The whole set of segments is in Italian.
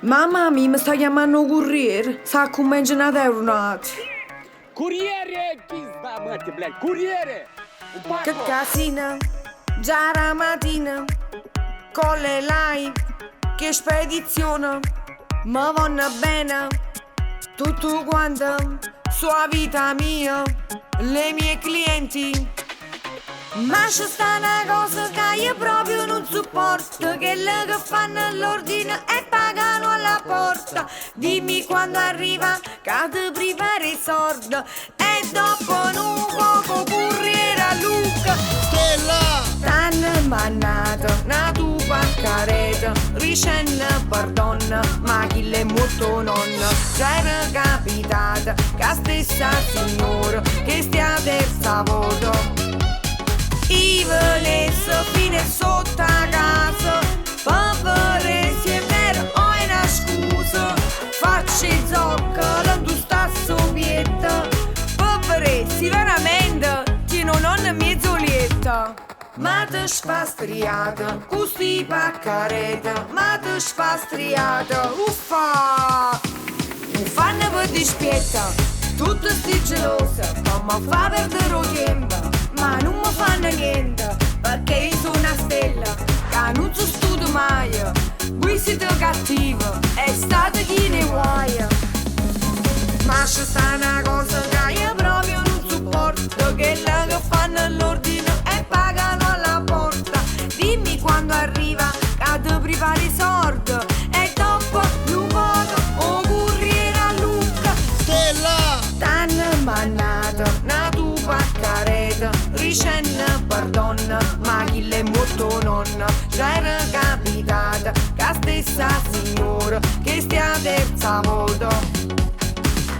Mamma mia, mi sta chiamando un corriere. Sa come è giornata un attimo. Corriere! Chi sta, matti, bled? Corriere! Un pacco! Che casina, già la mattina, con le live, che spedizione, ma vanno bene, tutto quanto, sua vita mia, le mie clienti. Ma c'è sta una cosa che io proprio non sopporto, che le che fanno l'ordine e pagano alla porta. Dimmi quando arriva, che ti prepari sordo, e dopo un poco corriere a Luca. Stella! T'hanno mannato una tua paccareta, ricenna perdonna, ma chi l'è molto nonna. C'era capitata che stessa signora, che stia terza voto. I venesso fino sotto a casa, povere si è vero, ho una scusa. Facci zoccolo, tu sta sovietta, povere si veramente, ti non ho mezzo lietta. Ma te spastriata, custi paccareta, ma te spastriata, uffa! Uffanno per dispietta, tutte sti gelose, come fa perdere il tempo. Ma non mi fanno niente, perché io sono una stella, che non ci studio mai. Voi siete cattivi, e state chi ne vuoi. Ma c'è sta una cosa che io proprio non sopporto, che là che fanno l'ordine e pagano alla porta. Dimmi quando arriva, che ti prepari sordo, e dopo non vado, o corriere a Luca. Stella! T'hanno mannato una tua paccareta, ricenna perdonna, ma chi l'è molto nonna. C'era capitata che stessa signora, che stia terza volta.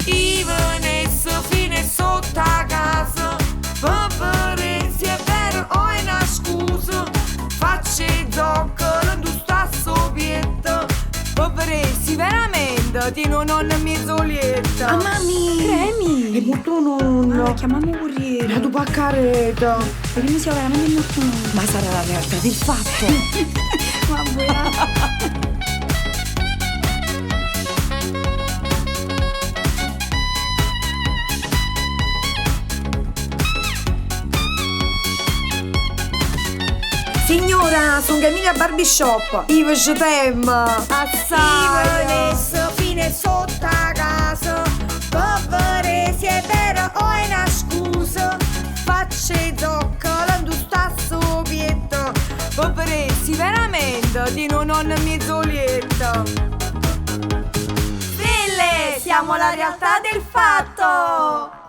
I venesso fino sotto a casa, povere si è vero, ho una scusa. Facci zoccolo, tu sta sovietta, povere si veramente, ti non ho mezzo lietta. Ah, mami! Cremi! È molto nonna. Chiamiamo corriere. La tua paccareta. Speriamo sia veramente molto nonno. Ma sarà la realtà del fatto. Ma buona. Signora, sono Camilla Barbershop. Io ci temo. Assai. Io adesso fino sotto a casa, povere si è vero, ho una scusa. Facci zoccolo, tu sta sovietta, povere si veramente, ti non ho mezzo lietta. Stelle, siamo la realtà del fatto.